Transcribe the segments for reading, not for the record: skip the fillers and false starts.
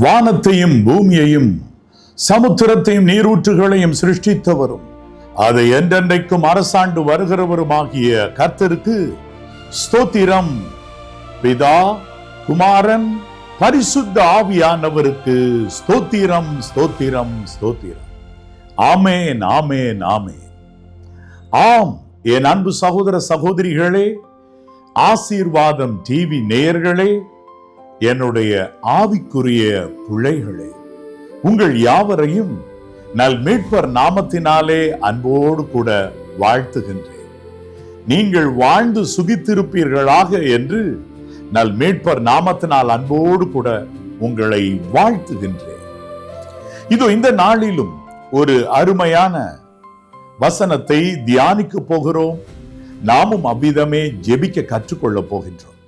வானத்தையும் பூமியையும் சமுத்திரத்தையும் நீரூற்றுகளையும் சிருஷ்டித்தவரும் அதை என்றென்றைக்கும் அரசாண்டு வருகிறவருமாகிய கர்த்தருக்கு ஸ்தோத்திரம். பிதா, குமாரன், பரிசுத்த ஆவியானவருக்கு ஸ்தோத்திரம், ஸ்தோத்திரம், ஸ்தோத்திரம். ஆமேன், ஆமேன், ஆமேன். ஆம், என் அன்பு சகோதர சகோதரிகளே, ஆசீர்வாதம் டிவி நேயர்களே, என்னுடைய ஆவிக்குரிய பிள்ளைகளே, உங்கள் யாவரையும் நல் மீட்பர் நாமத்தினாலே அன்போடு கூட வாழ்த்துகின்றேன். நீங்கள் வாழ்ந்து சுகித்திருப்பீர்களாக என்று நல் மீட்பர் நாமத்தினால் அன்போடு கூட உங்களை வாழ்த்துகின்றேன். இதோ இந்த நாளிலும் ஒரு அருமையான வசனத்தை தியானிக்க போகிறோம். நாமும் அவ்விதமே ஜெபிக்க கற்றுக்கொள்ள போகின்றோம்.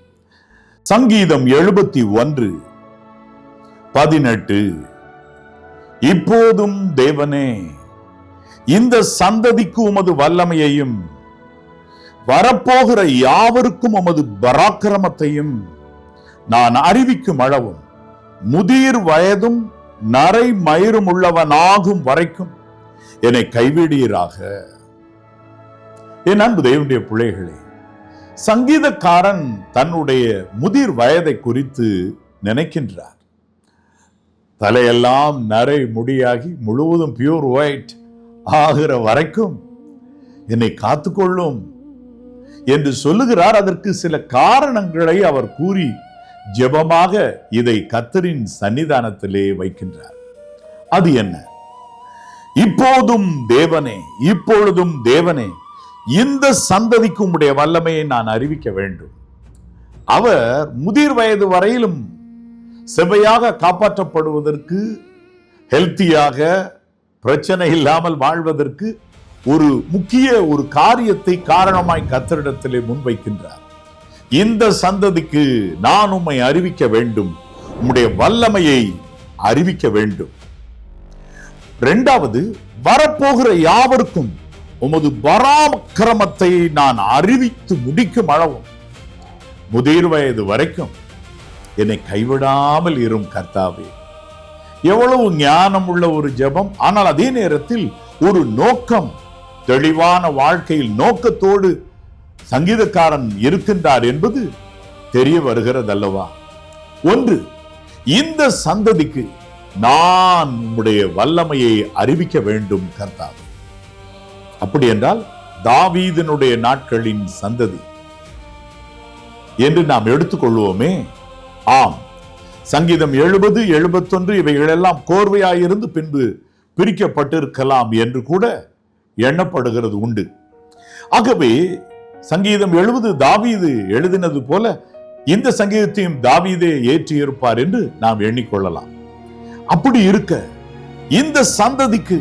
சங்கீதம் 71:18. இப்போதும் தேவனே, இந்த சந்ததிக்கு உமது வல்லமையையும் வரப்போகிற யாவருக்கும் உமது பராக்கிரமத்தையும் நான் அறிவிக்கும் அளவும் முதிர் வயதும் நரை மயிரும் உள்ளவனாகும் வரைக்கும் என்னை கைவிடீராக. என் அன்பு தேவனுடைய பிள்ளைகளே, சங்கீதக்காரன் தன்னுடைய முதிர் வயதை குறித்து நினைக்கின்றார். தலையெல்லாம் நரை முடியாகி முழுவதும் பியூர் ஒயிட் ஆகிற வரைக்கும் என்னை காத்துக்கொள்ளும் என்று சொல்லுகிறார். அதற்கு சில காரணங்களை அவர் கூறி ஜெபமாக இதை கர்த்தரின் சன்னிதானத்திலே வைக்கின்றார். அது என்ன? இப்போதும் தேவனே, இப்பொழுதும் தேவனே, இந்த சந்ததிக்கு உம்முடைய வல்லமையை நான் அறிவிக்க வேண்டும். அவர் முதிர் வயது வரையிலும் செவ்வையாக காப்பாற்றப்படுவதற்கு, ஹெல்த்தியாக பிரச்சனை இல்லாமல் வாழ்வதற்கு ஒரு முக்கிய ஒரு காரியத்தை காரணமாய் கர்த்தரிடத்திலே முன்வைக்கின்றார். இந்த சந்ததிக்கு நான் உம்மை அறிவிக்க வேண்டும், உம்முடைய வல்லமையை அறிவிக்க வேண்டும். இரண்டாவது, வரப்போகிற யாவருக்கும் உமது பராக்கிரமத்தை நான் அறிவித்து முடிக்கும் அளவும் முதிர் வயது வரைக்கும் என்னை கைவிடாமல் இரும் கர்த்தாவே. எவ்வளவு ஞானம் உள்ள ஒரு ஜெபம்! ஆனால் அதே நேரத்தில் ஒரு நோக்கம், தெளிவான வாழ்க்கையில் நோக்கத்தோடு சங்கீதக்காரன் இருக்கின்றார் என்பது தெரிய வருகிறது அல்லவா? ஒன்று, இந்த சந்ததிக்கு நான் உம்முடைய வல்லமையை அறிவிக்க வேண்டும் கர்த்தாவே. அப்படி என்றால் தாவீதினுடைய நாட்களின் சந்ததி என்று நாம் எடுத்துக்கொள்வோமே. ஆம், சங்கீதம் 70, 71 இவைகளெல்லாம் கோர்வையாயிருந்து பின்பு பிரிக்கப்பட்டிருக்கலாம் என்று கூட எண்ணப்படுகிறது உண்டு. ஆகவே சங்கீதம் 70 தாவீது எழுதினது போல இந்த சங்கீதத்தையும் தாவீதே ஏற்றியிருப்பார் என்று நாம் எண்ணிக்கொள்ளலாம். அப்படி இருக்க இந்த சந்ததிக்கு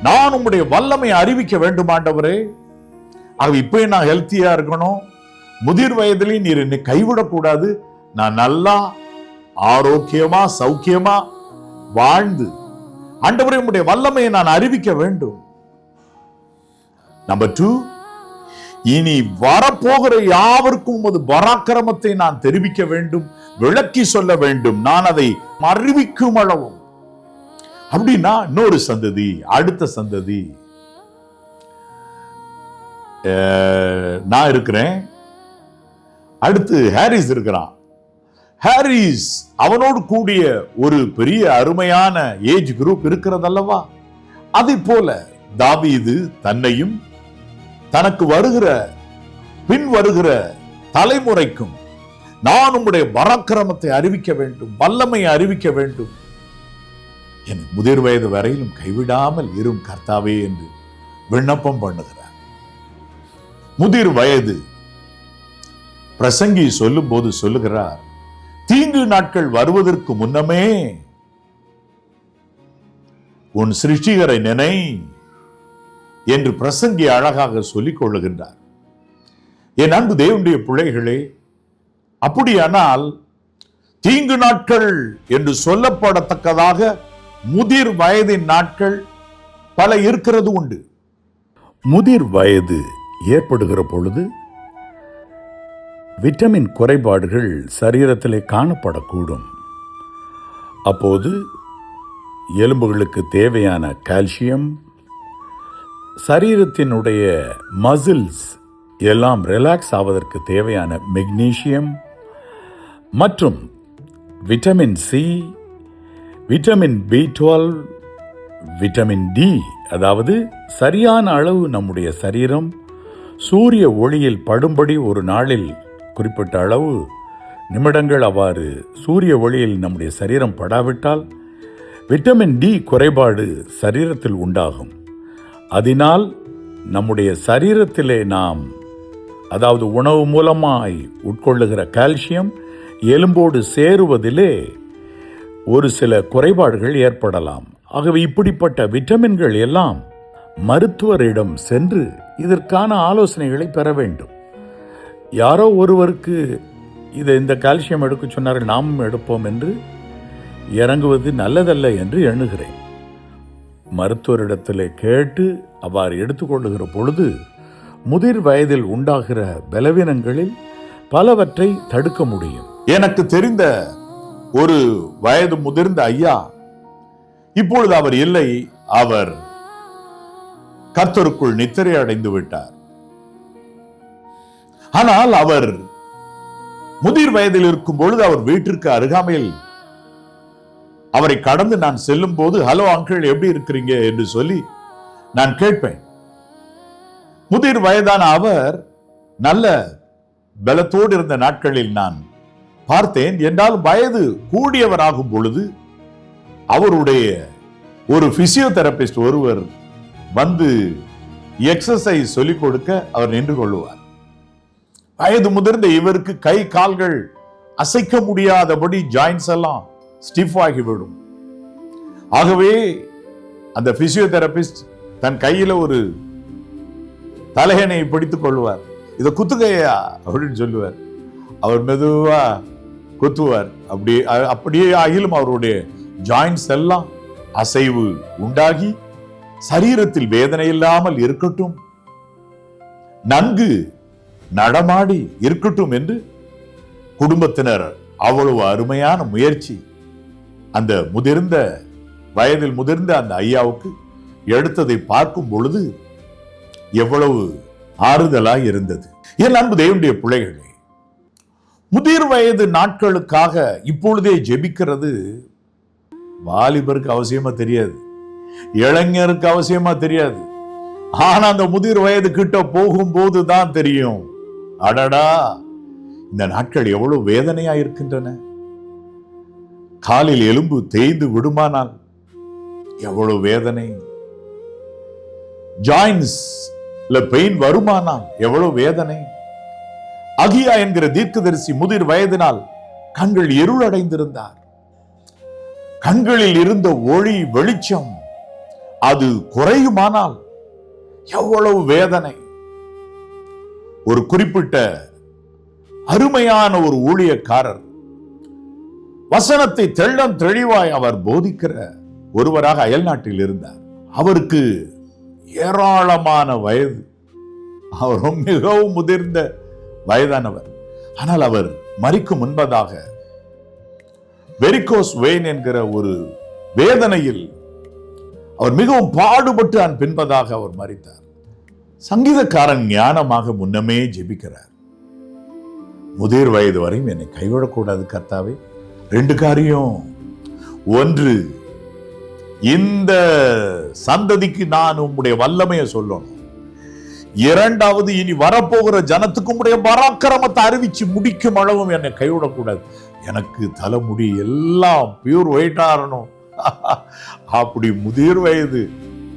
நான் உம்முடைய வல்லமை அறிவிக்க வேண்டும் ஆண்டவரே. ஆக இப்ப நான் ஹெல்த்தியா இருக்கணும், முதிர் வயதிலே நீர் என்னை கைவிடக்கூடாது, நான் நல்லா ஆரோக்கியமா சௌக்கியமா வாழ்ந்து ஆண்டவரே உம்முடைய வல்லமையை நான் அறிவிக்க வேண்டும். நம்பர் 2, இனி வரப்போகிற யாவருக்கும் உமது பராக்கிரமத்தை நான் தெரிவிக்க வேண்டும், விளக்கி சொல்ல வேண்டும், நான் அதை அறிவிக்கும் அளவும். அப்படின்னா இன்னொரு சந்ததி, அடுத்த சந்ததி. நான் இருக்கிறேன், அடுத்து ஹாரிஸ் இருக்கிறான். ஹாரிஸ் அவனோடு கூடிய ஒரு பெரிய அருமையான ஏஜ் குரூப் இருக்கிறதல்லவா? அதை போல தாவீது தன்னையும் தனக்கு பின் வருகிற தலைமுறைக்கும் நான் உம்முடைய பராக்கிரமத்தை அறிவிக்க வேண்டும், வல்லமையை அறிவிக்க வேண்டும், என் முதிர் வயது வரையிலும் கைவிடாமல் இரும் கர்த்தாவே என்று விண்ணப்பம் பண்ணுகிறார். முதிர் வயது பிரசங்கி சொல்லும் போது சொல்லுகிறார், தீங்கு நாட்கள் வருவதற்கு முன்னமே உன் சிருஷ்டிகரை நினை என்று பிரசங்கி அழகாக சொல்லிக் கொள்ளுகின்றார். என் அன்பு தேவனுடைய பிள்ளைகளே, அப்படியானால் தீங்கு நாட்கள் என்று சொல்லப்படத்தக்கதாக முதிர் வயதின் நாட்கள் பல இருக்கிறது உண்டு. முதிர் வயது ஏற்படுகிற பொழுது விட்டமின் குறைபாடுகள் சரீரத்திலே காணப்படக்கூடும். அப்போது எலும்புகளுக்கு தேவையான கால்சியம், சரீரத்தினுடைய மசில்ஸ் எல்லாம் ரிலாக்ஸ் ஆவதற்கு தேவையான மெக்னீசியம் மற்றும் vitamin C, vitamin B12, vitamin D, அதாவது சரியான அளவு நம்முடைய சரீரம் சூரிய ஒளியில் படும்படி ஒரு நாளில் குறிப்பிட்ட அளவு நிமிடங்கள் அவ்வாறு சூரிய ஒளியில் நம்முடைய சரீரம் படாவிட்டால் விட்டமின் டி குறைபாடு சரீரத்தில் உண்டாகும். அதனால் நம்முடைய சரீரத்திலே நாம், அதாவது உணவு மூலமாய் உட்கொள்ளுகிற கால்சியம் எலும்போடு சேருவதிலே ஒரு சில குறைபாடுகள் ஏற்படலாம். ஆகவே இப்படிப்பட்ட விட்டமின்கள் எல்லாம் மருத்துவரிடம் சென்று இதற்கான ஆலோசனைகளை பெற வேண்டும். யாரோ ஒருவருக்கு இந்த கால்சியம் எடுக்க சொன்னார்கள், நாமும் எடுப்போம் என்று இறங்குவது நல்லதல்ல என்று எண்ணுகிறேன். மருத்துவரிடத்தில் கேட்டு அவ்வாறு எடுத்துக்கொள்ளுகிற பொழுது முதிர் வயதில் உண்டாகிற பலவீனங்களில் பலவற்றை தடுக்க முடியும். எனக்கு தெரிந்த ஒரு வயது முதிர்ந்த ஐயா, இப்பொழுது அவர் இல்லை, அவர் கர்த்தருக்குள் நித்திரை அடைந்து விட்டார். ஆனால் அவர் முதிர் வயதில் இருக்கும் பொழுது அவர் வீட்டிற்கு அருகாமையில் அவரை கடந்து நான் செல்லும் போது, ஹலோ அங்கிள், எப்படி இருக்கிறீங்க என்று சொல்லி நான் கேட்பேன். முதிர் வயதான அவர் நல்ல பலத்தோடு இருந்த நாட்களில் நான் பார்த்தேன். என்றால் வயது கூடியவராகும் பொழுது அவருடைய ஒரு பிசியோதெரபிஸ்ட் ஒருவர் வந்து எக்ஸசைஸ் சொல்லிக் கொடுக்க அவர் நின்று கொள்ளுவார். வயது முதிர்ந்த இவருக்கு கை கால்கள் அசைக்க முடியாதபடி ஜாயின்ஸ் எல்லாம் ஸ்டிஃப் ஆகிவிடும். ஆகவே அந்த பிசியோதெரபிஸ்ட் தன் கையில ஒரு தலையணை பிடித்துக் கொள்வார். இதை குத்துகையா அப்படின்னு சொல்லுவார். அவர் மெதுவா குத்துவார். அப்படியே ஆகிலும் அவருடைய ஜாயின்ஸ் எல்லாம் அசைவு உண்டாகி சரீரத்தில் வேதனை இல்லாமல் இருக்கட்டும், நன்கு நடமாடி இருக்கட்டும் என்று குடும்பத்தினர் அவ்வளவு அருமையான முயற்சி அந்த வயதில் முதிர்ந்த அந்த ஐயாவுக்கு எடுத்ததை பார்க்கும் பொழுது எவ்வளவு ஆறுதலாய் இருந்தது. என் அன்பு தேவனுடைய பிள்ளைகளே, முதிர் வயது நாட்களுக்காக இப்பொழுதே ஜெபிக்கிறது வாலிபருக்கு அவசியமா தெரியாது, இளைஞருக்கு அவசியமா தெரியாது. ஆனா அந்த முதிர் வயது கிட்ட போகும்போது தான் தெரியும், அடடா இந்த நாட்கள் எவ்வளவு வேதனையா இருக்கின்றன. காலில் எலும்பு தேய்ந்து விடுமானால் எவ்வளவு வேதனை, ஜாயின்ஸ்ல பெயின் வருமானால் எவ்வளவு வேதனை. அகியா என்கிற தீர்க்கதரிசி முதிர் வயதினால் கண்கள் இருளடைந்திருந்தார். கண்களில் இருந்த ஒளி வெளிச்சம் அது குறையுமானால் எவ்வளவு வேதனை. ஒரு குறிப்பிட்ட அருமையான ஒரு ஊழியக்காரர், வசனத்தை தெள்ளம் தெளிவாய் அவர் போதிக்கிற ஒருவராக அயல்நாட்டில் இருந்தார். அவருக்கு ஏராளமான வயது, அவர் மிகவும் முதிர்ந்த வயதானவர். ஆனால் அவர் மரிக்கும் முன்பதாக வெரிகோஸ் வெயின் என்கிற ஒரு வேதனையில் அவர் மிகவும் பாடுபட்டு பின்பதாக அவர் மரித்தார். சங்கீதக்காரன் ஞானமாக முன்னமே ஜெபிக்கிறார், முதிர் வயது வரையும் என்னை கைவிடக்கூடாது கர்த்தாவே. 2 காரியம், ஒன்று, இந்த சந்ததிக்கு நான் உம்முடைய வல்லமையை சொல்லணும். 2வது, இனி வரப்போகிற ஜனத்துக்கு உம்முடைய பராக்கிரமத்தை அறிவிச்சு முடிக்கும் அளவும் என்னை கைவிடக்கூடாது. எனக்கு தலைமுடி எல்லாம் பியூர் ஒயிட்டா இருக்கணும். அப்படி முதிர் வயது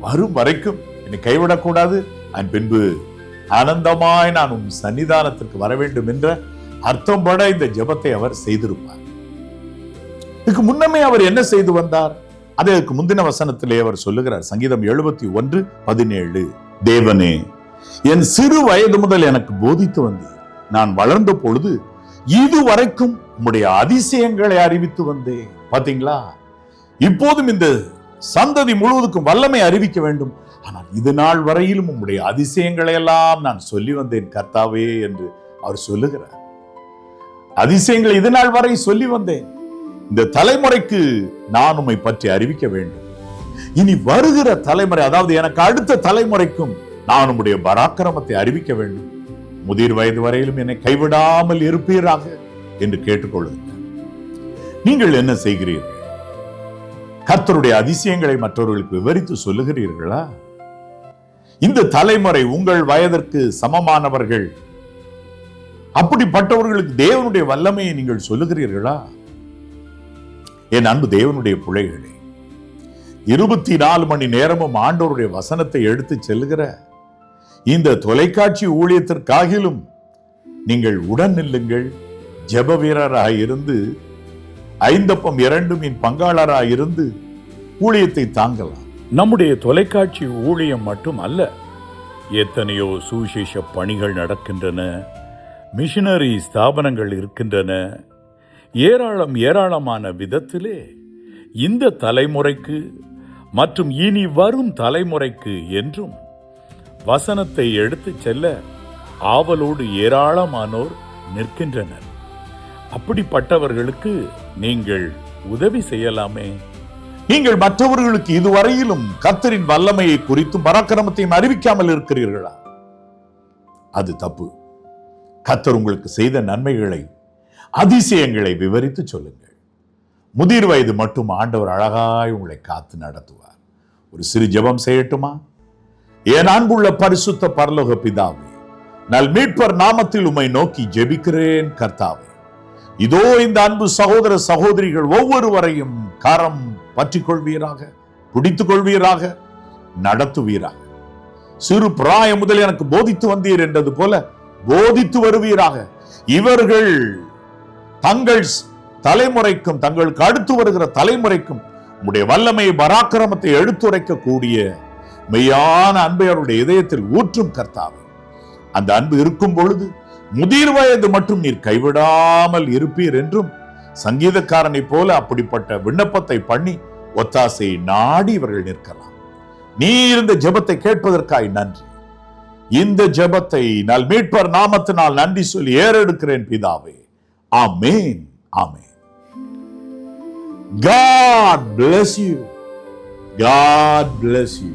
வரும் வரைக்கும் என்னை கைவிடக்கூடாது. பின்பு ஆனந்தமாய் நான் உன் சன்னிதானத்திற்கு வர வேண்டும் என்ற அர்த்தம் பட இந்த ஜெபத்தை அவர் செய்திருப்பார். இதுக்கு முன்னமே அவர் என்ன செய்து வந்தார்? அதற்கு முந்தின வசனத்திலே அவர் சொல்லுகிறார், சங்கீதம் 71:17, தேவனே, என் சிறு வயது முதல் எனக்கு போதித்து வந்தீர். நான் வளர்ந்த பொழுது இதுவரைக்கும் உம்முடைய அதிசயங்களை அறிவித்து வந்தேன். பாத்தீங்களா? இப்போதும் இந்த சந்ததி முழுவதுக்கும் வல்லமை அறிவிக்க வேண்டும். ஆனால் இது நாள் வரையிலும் உம்முடைய அதிசயங்களை எல்லாம் நான் சொல்லி வந்தேன் கர்த்தாவே என்று அவர் சொல்லுகிறார். அதிசயங்களை இது நாள் வரை சொல்லி வந்தேன். இந்த தலைமுறைக்கு நான் உம்மை பற்றி அறிவிக்க வேண்டும். இனி வருகிற தலைமுறை, அதாவது எனக்கு அடுத்த தலைமுறைக்கும் நான் உம்முடைய பராக்கிரமத்தை அறிவிக்க வேண்டும். முதிர் வயது வரையிலும் என்னை கைவிடாமல் இருப்பீராக என்று கேட்டுக்கொள்ளுங்கள். நீங்கள் என்ன செய்கிறீர்கள்? கர்த்தருடைய அதிசயங்களை மற்றவர்களுக்கு விவரித்து சொல்லுகிறீர்களா? இந்த தலைமுறை உங்கள் வயதிற்கு சமமானவர்கள், அப்படிப்பட்டவர்களுக்கு தேவனுடைய வல்லமையை நீங்கள் சொல்லுகிறீர்களா? என் அன்பு தேவனுடைய பிள்ளைகளே, 24 மணி நேரமும் ஆண்டவருடைய வசனத்தை எடுத்து செல்லுகிற இந்த தொலைக்காட்சி ஊழியத்திற்காகிலும் நீங்கள் உடன் நில்லுங்கள். ஜெப வீரராக இருந்து 5 அப்பம் 2 மீன் பங்காளராக இருந்து ஊழியத்தை தாங்கலாம். நம்முடைய தொலைக்காட்சி ஊழியம் மட்டும் அல்ல, எத்தனையோ சுவிசேஷ பணிகள் நடக்கின்றன, மிஷனரி ஸ்தாபனங்கள் இருக்கின்றன. ஏராளமான விதத்திலே இந்த தலைமுறைக்கு மற்றும் இனி வரும் தலைமுறைக்கு என்றும் வசனத்தை எடுத்துச் செல்ல ஆவலோடு ஏராளமானோர் நிற்கின்றனர். அப்படிப்பட்டவர்களுக்கு நீங்கள் உதவி செய்யலாமே. நீங்கள் மற்றவர்களுக்கு இதுவரையிலும் கர்த்தரின் வல்லமையை குறித்தும் பராக்கிரமத்தையும் அறிவிக்காமல் இருக்கிறீர்களா? அது தப்பு. கர்த்தர் உங்களுக்கு செய்த நன்மைகளை, அதிசயங்களை விவரித்து சொல்லுங்கள். முதிர் வயது மட்டும் ஆண்டவர் அழகாய் உங்களை காத்து நடத்துவார். ஒரு சிறு ஜெபம் செய்யட்டுமா? என் அன்புள்ள பரிசுத்த பரலோக பிதாவே, நல் மீட்பர் நாமத்தில் உம்மை நோக்கி ஜெபிக்கிறேன் கர்த்தாவே. இதோ இந்த அன்பு சகோதர சகோதரிகள் ஒவ்வொருவரையும் கரம் பற்றிக் கொள்வீராக, பிடித்துக் கொள்வீராக, நடத்துவீராக. சிறு பிராயம் முதல் எனக்கு போதித்து வந்தீர் என்றது போல போதித்து வருவீராக. இவர்கள் தங்கள் தலைமுறைக்கும் தங்களுக்கு அடுத்து வருகிற தலைமுறைக்கும் உம்முடைய வல்லமை பராக்கிரமத்தை எடுத்துரைக்கக்கூடிய மெய்யான அன்பை அவருடைய இதயத்தில் ஊற்றும் கர்த்தாவே. அந்த அன்பு இருக்கும் பொழுது முதிர் வயது மட்டும் நீர் கைவிடாமல் இருப்பீர் என்றும் சங்கீதக்காரனை போல அப்படிப்பட்ட விண்ணப்பத்தை பண்ணி ஒத்தாசையை நாடி இவர்கள் நிற்கலாம். நீர் இந்த ஜெபத்தை கேட்பதற்காய் நன்றி. இந்த ஜெபத்தை நல் மீட்பர் நாமத்தினால் நன்றி சொல்லி ஏறெடுக்கிறேன் பிதாவே. ஆமென், ஆமென். God bless you. God bless you.